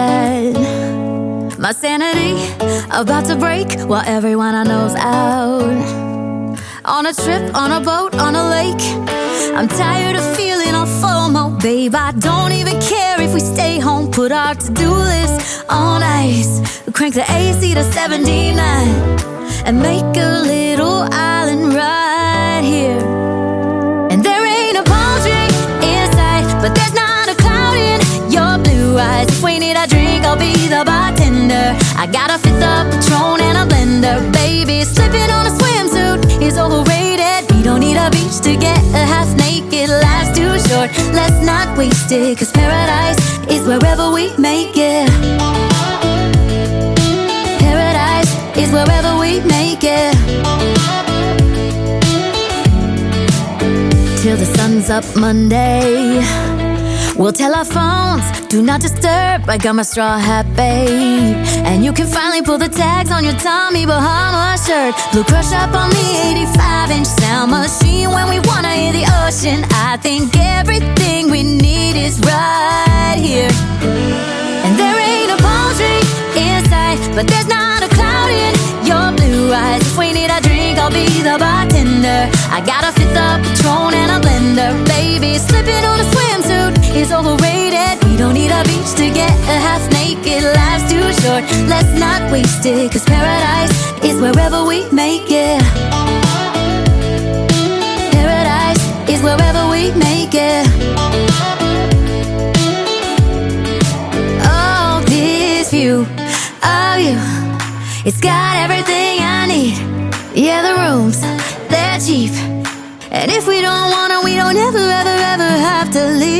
that my sanity about to break while everyone I know's out on a trip, on a boat, on a lake. I'm tired of feeling all FOMO, babe. I don't even care if we stay home. Put our to-do list on ice. Crank the AC to 79 and make a little island right here. And there ain't a palm tree in sight, but there's not a cloud in your blue eyes. If we need a drink, I'll be the bartender. I got a fifth of Patron and a blender. Baby, slipping on a swimsuit is overrated. We don't need a beach to get a half naked. Life's too short, let's not waste it, 'cause paradise is wherever we make it. Paradise is wherever we make it. Till the sun's up Monday, we'll tell our phones, do not disturb. I got my straw hat, babe, and you can finally pull the tags on your Tommy Bahama shirt. Blue crush up on the 85-inch sound machine when we wanna hear the ocean. I think everything we need is right here. And there ain't a palm tree in sight, but there's not a cloud in your blue eyes. If we need a drink, I'll be the bartender. I got a fifth of Patron and a blender. Baby, slipping on a swimsuit is overrated. We don't need a beach to get a half naked. Life's too short, let's not waste it, 'cause paradise is wherever we make it. Paradise is wherever we make it. Oh, this view of you, it's got everything I need. Yeah, the rooms, they're cheap, and if we don't want it, we don't ever, ever, ever have to leave.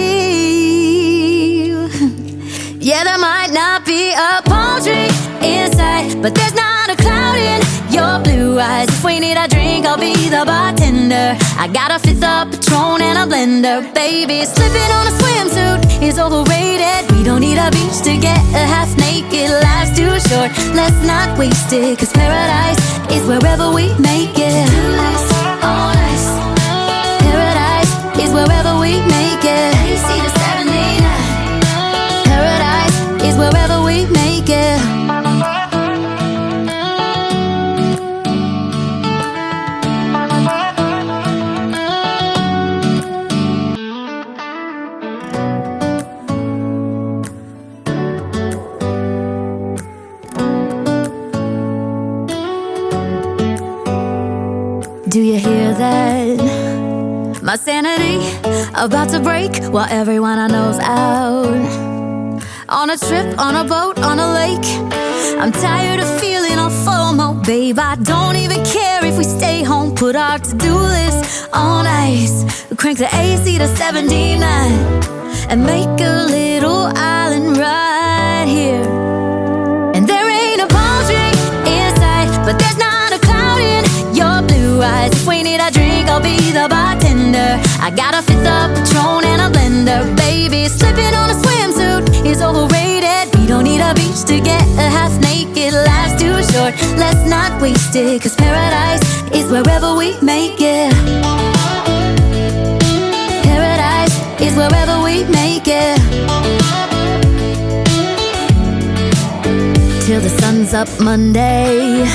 Yeah, there might not be a palm tree in sight, but there's not a cloud in your blue eyes. If we need a drink, I'll be the bartender. I got a fifth of Patron and a blender. Baby, slipping on a swimsuit is overrated. We don't need a beach to get a half naked. Life's too short, let's not waste it, 'cause paradise is wherever we make it. On ice. Paradise is wherever we make it. AC to 79. Paradise is wherever we make it. Do you hear that? My sanity about to break while everyone I know's out on a trip, on a boat, on a lake. I'm tired of feeling all FOMO, babe. I don't even care if we stay home. Put our to-do list on ice. Crank the AC to 79 and make a little island right here. And there ain't a palm tree in sight, but there's not a cloud in your blue eyes. If we need a drink, I'll be the bartender. I got a fifth of Patron and a blender. Baby, slipping on a swimsuit is overrated. We don't need a beach to get a half naked. Life's too short, let's not waste it, 'cause paradise is wherever we make it. Paradise is wherever we make it. Till the sun's up Monday,